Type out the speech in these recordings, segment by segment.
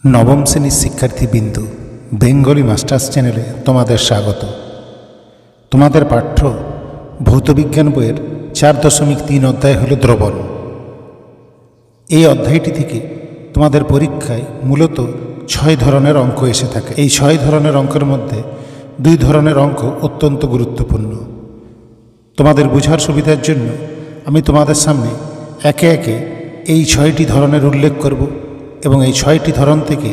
নবম শ্রেণীর শিক্ষার্থীবৃন্দ, বেঙ্গলি মাস্টার্স চ্যানেলে তোমাদের স্বাগত। তোমাদের পাঠ্য ভৌতবিজ্ঞান বইয়ের 4.3 অধ্যায় হল দ্রবণ। এই অধ্যায়টি থেকে তোমাদের পরীক্ষায় মূলত 6 ধরনের অঙ্ক এসে থাকে। এই 6 ধরনের অঙ্কের মধ্যে 2 ধরনের অঙ্ক অত্যন্ত গুরুত্বপূর্ণ। তোমাদের বোঝার সুবিধার জন্য আমি তোমাদের সামনে একে একে এই 6টি ধরনের উল্লেখ করব এবং এই 6টি ধরন থেকে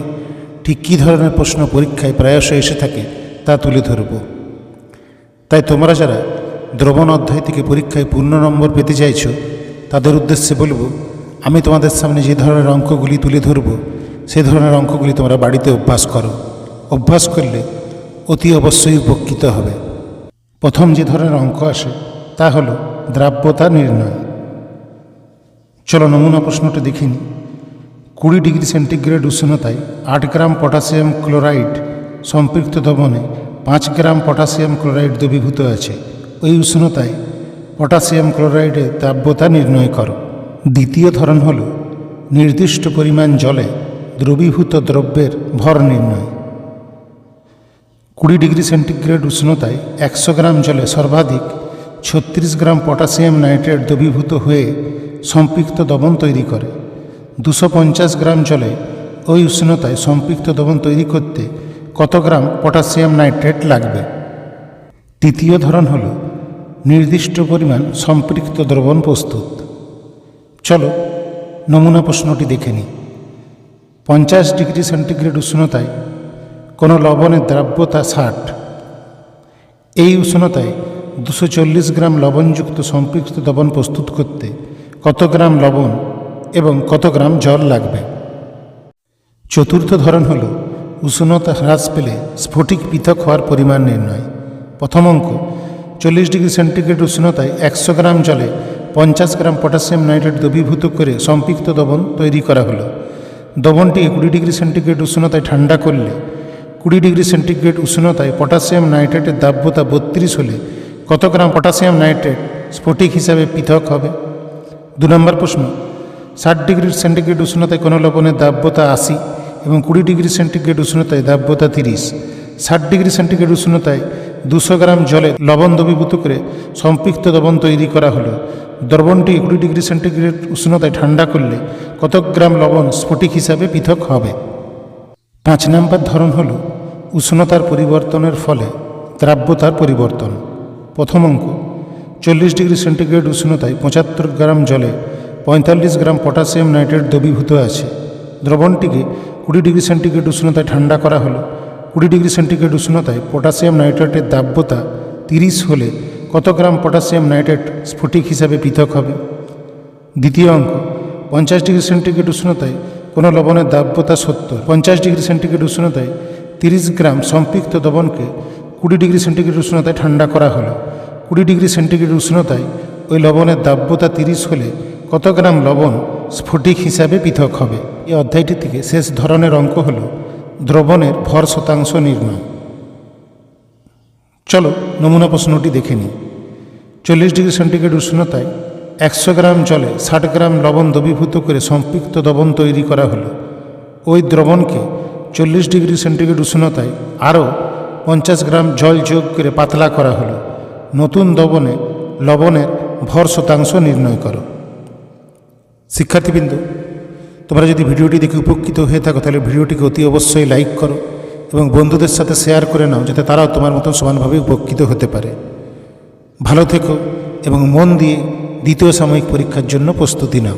ঠিক কী ধরনের প্রশ্ন পরীক্ষায় প্রায়শই এসে থাকে তা তুলে ধরব। তাই তোমরা যারা দ্রবণ অধ্যায় থেকে পরীক্ষায় পূর্ণ নম্বর পেতে চাইছ, তাদের উদ্দেশ্যে বলবো, আমি তোমাদের সামনে যে ধরনের অঙ্কগুলি তুলে ধরব সেই ধরনের অঙ্কগুলি তোমরা বাড়িতে অভ্যাস করো। অভ্যাস করলে অতি অবশ্যই উপকৃত হবে। প্রথম যে ধরনের অঙ্ক আসে তা হলো দ্রাব্যতা নির্ণয়। চলো নমুনা প্রশ্নটা দেখে নিই। 20 ডিগ্রি সেন্টিগ্রেড উষ্ণতায় 8 গ্রাম পটাশিয়াম ক্লোরাইড সম্পৃক্ত দ্রবণে 5 গ্রাম পটাশিয়াম ক্লোরাইড দ্রবীভূত আছে। ওই উষ্ণতায় পটাশিয়াম ক্লোরাইডের দ্রাব্যতা নির্ণয় করো। দ্বিতীয় ধরন হল নির্দিষ্ট পরিমাণ জলে দ্রবীভূত দ্রব্যের ভর নির্ণয়। 20 ডিগ্রি সেন্টিগ্রেড উষ্ণতায় 100 গ্রাম জলে সর্বাধিক 36 গ্রাম পটাশিয়াম নাইট্রেট দ্রবীভূত হয়ে সম্পৃক্ত দ্রবণ তৈরি করে। 250 গ্রাম জলে ওই উষ্ণতায় সম্পৃক্ত দ্রবণ তৈরি করতে কত গ্রাম পটাশিয়াম নাইট্রেট লাগবে? তৃতীয় ধরন হল নির্দিষ্ট পরিমাণ সম্পৃক্ত দ্রবণ প্রস্তুত। চলো নমুনা প্রশ্নটি দেখে নিই। 50 ডিগ্রি সেন্টিগ্রেড উষ্ণতায় কোনো লবণের দ্রাব্যতা 60। এই উষ্ণতায় 240 গ্রাম লবণযুক্ত সম্পৃক্ত দ্রবণ প্রস্তুত করতে কত গ্রাম লবণ এবং কত গ্রাম জল লাগবে? চতুর্থ ধরন হল উষ্ণতা হ্রাস পেলে স্ফটিক পৃথক হওয়ার পরিমাণ নির্ণয়। প্রথম অঙ্ক, 40 ডিগ্রি সেন্টিগ্রেড উষ্ণতায় 100 গ্রাম জলে 50 গ্রাম পটাশিয়াম নাইট্রেট দ্রবীভূত করে সম্পৃক্ত দ্রবণ তৈরি করা হলো। দ্রবণটিকে 20 ডিগ্রি সেন্টিগ্রেড উষ্ণতায় ঠান্ডা করলে 20 ডিগ্রি সেন্টিগ্রেড উষ্ণতায় পটাশিয়াম নাইট্রেটের দ্রাব্যতা 32 হলে কত গ্রাম পটাশিয়াম নাইট্রেট স্ফটিক হিসাবে পৃথক হবে? 2 নম্বর প্রশ্ন, 60 ডিগ্রি সেন্টিগ্রেড উষ্ণতায় কোনো লবণের দ্রাব্যতা 80 এবং 20 ডিগ্রি সেন্টিগ্রেড উষ্ণতায় দ্রাব্যতা 30। 60 ডিগ্রি সেন্টিগ্রেড উষ্ণতায় 200 গ্রাম জলে লবণ দ্রবীভূত করে সম্পৃক্ত দ্রবণ তৈরি করা হলো। দ্রবণটি 20 ডিগ্রি সেন্টিগ্রেড উষ্ণতায় ঠান্ডা করলে কত গ্রাম লবণ স্ফটিক হিসাবে পৃথক হবে? 5 নম্বর ধরন হল উষ্ণতার পরিবর্তনের ফলে দ্রাব্যতার পরিবর্তন। প্রথম অঙ্ক, 40 ডিগ্রি সেন্টিগ্রেড উষ্ণতায় 75 গ্রাম জলে 45 গ্রাম পটাশিয়াম নাইট্রেট দ্রবীভূত আছে। দ্রবণটিকে 20 ডিগ্রি সেন্টিগ্রেড উষ্ণতায় ঠান্ডা করা হলো। 20 ডিগ্রি সেন্টিগ্রেড উষ্ণতায় পটাশিয়াম নাইট্রেটের দ্রাব্যতা 30 হলে কত গ্রাম পটাশিয়াম নাইট্রেট স্ফটিক হিসাবে পৃথক হবে? দ্বিতীয় অঙ্ক, 50 ডিগ্রি সেন্টিগ্রেড উষ্ণতায় কোনো লবণের দ্রাব্যতা 70। 50 ডিগ্রি সেন্টিগ্রেড উষ্ণতায় 30 গ্রাম সম্পৃক্ত দ্রবণকে 20 ডিগ্রি সেন্টিগ্রেড উষ্ণতায় ঠান্ডা করা হলো। 20 ডিগ্রি সেন্টিগ্রেড উষ্ণতায় ওই লবণের দ্রাব্যতা 30 হলে কত গ্রাম লবণ স্ফটিক হিসাবে পৃথক হবে? এই অধ্যায়টি থেকে শেষ ধরনের অঙ্ক হল দ্রবণের ভর শতাংশ নির্ণয়। চলো নমুনা প্রশ্নটি দেখে নিই। 40 ডিগ্রি সেন্টিগ্রেড উষ্ণতায় 100 গ্রাম জলে 60 গ্রাম লবণ দ্রবীভূত করে সম্পৃক্ত দ্রবণ তৈরি করা হলো। ওই দ্রবণকে 40 ডিগ্রি সেন্টিগ্রেড উষ্ণতায় আরও 50 গ্রাম জল যোগ করে পাতলা করা হলো। নতুন দ্রবণে লবণের ভর শতাংশ নির্ণয় করো। শিক্ষার্থীবৃন্দ, তোমরা যদি ভিডিওটি দেখে উপকৃত হয়ে থাকো তাহলে ভিডিওটিকে অতি অবশ্যই লাইক করো এবং বন্ধুদের সাথে শেয়ার করে নাও, যাতে তারাও তোমার মতন সমানভাবে উপকৃত হতে পারে। ভালো থেকো এবং মন দিয়ে দ্বিতীয় সাময়িক পরীক্ষার জন্য প্রস্তুতি নাও।